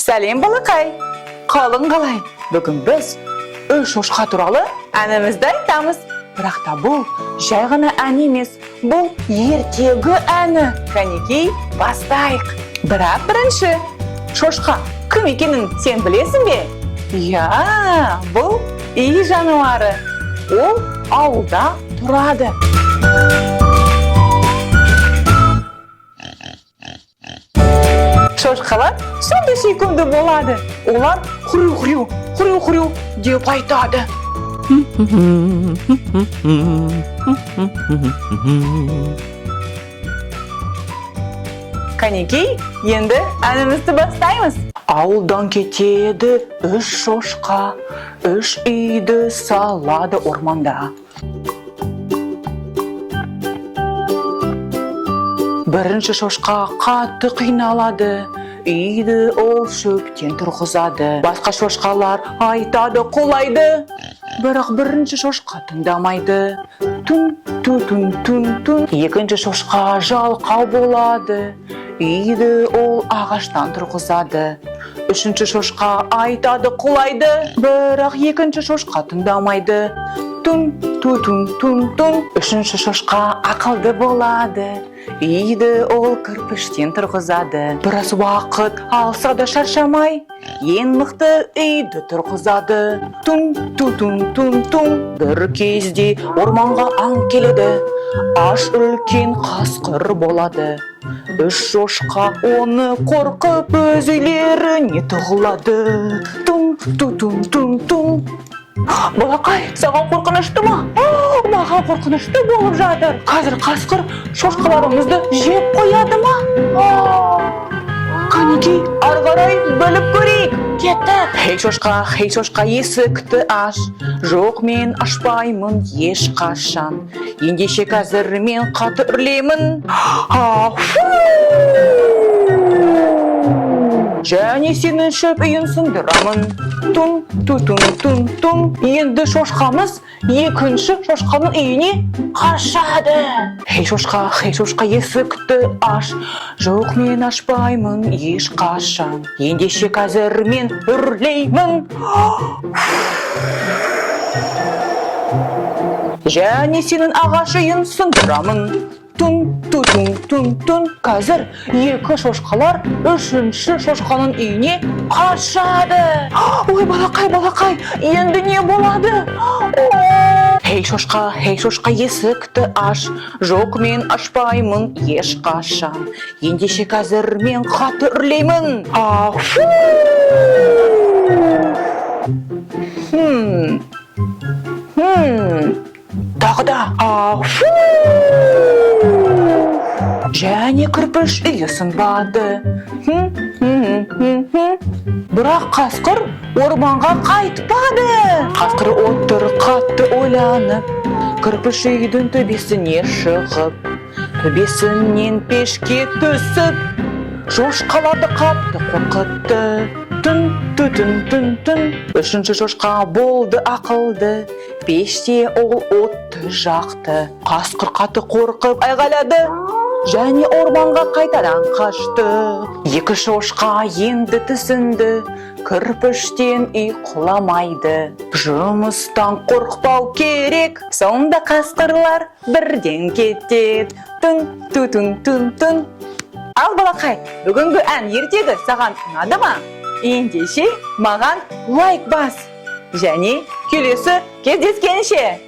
Сәлем балақай, қалың қалай? Бүгін біз үш шошқа туралы әнімізді айтамыз. Бірақ та бұл жай ғана ән емес, бұл ертегі әні. Кәнекей, бастайық. Бірақ бірінші, шошқа кім екенін сен білесің бе? Я, бұл үй жануары. Ол ауылда тұрады. Шошқалар сонда сүйкімді болады. Олар хрю-хрю деп айтады. Кәнекей, енді әнімізді бастаймыз. Ауылдан кетеді үш шошқа, үш үйді салады орманда. Бірінші шошқа қатты қиналады, үйді ол шөптен тұрғызады. Басқа шошқалар айтады, қолайды. Бірақ бірінші шошқа тыңдамайды. Тун. Екінші шошқа жалқау болады. Үйді ол ағаштан тұрғызады. Үшінші шошқа айтады, қолайды. Бірақ екінші шошқа тыңдамайды. Тун. Үшінші шошқа ақылды болады. Үйді ол кірпіштен тұрғызады. Біраз уақыт алса да шаршамай, ең мықты үйді тұрғызады. Тун. Бір кезде орманға аң келеді. Аш үлкен қасқыр болады. Үш шошқа оны қорқып өз үйлеріне тығылады. Тун. Балақай, саған қорқынышты ма? Маған қорқынышты болып жатыр. Қазір қасқыр шошқаларымызды жеп қояды ма? Кәнекей, ары қарай біліп көрейік. Кеттік. Хей шошқа, есікті аш. Жоқ, мен ашпаймын ешқашан. Ендеше қазір мен қатты үрлеймін. Және сенің шөп үйін сындырамын. Тун. Енді шошқамыз екінші шошқаның үйіне қашады. Хей шошқа, есікті аш. Жоқ, мен ашпаймын ешқашан. Ендеше қазір мен үрлеймін. Және сенің ағаш үйін сындырамын. Тун. Қазір екі шошқалар үшінші шошқаның үйіне қашады. Ой, балақай, енді не болады? Хей шошқа, есікті аш. Жоқ, мен ашпаймын ешқашан. Ендеше қазір мен қатты үрлеймін. Тағы да. Және кірпіш үйі сынбады. Бірақ қасқыр орманға қайтпады. Қасқыр отыр қатты ойланып, кірпіш үйдің төбесіне шығып, төбесінен пешке түсіп, шошқаларды қатты қорқытты. Тун. Үшінші шошқа болды ақылды, пеште ол отты жақты. Қасқыр қатты қорқып айғайлады, және орманға қайтадан қашты. Екі шошқа енді түсінді, кірпіштен үй құламайды. Жұмыстан қорықпау керек, сонда қасқырлар бірден кетеді. Тун. Ал балақай, бүгінгі ән ертегі саған ұнады ма? Ендеше маған лайк бас. Және келесі кездескенше.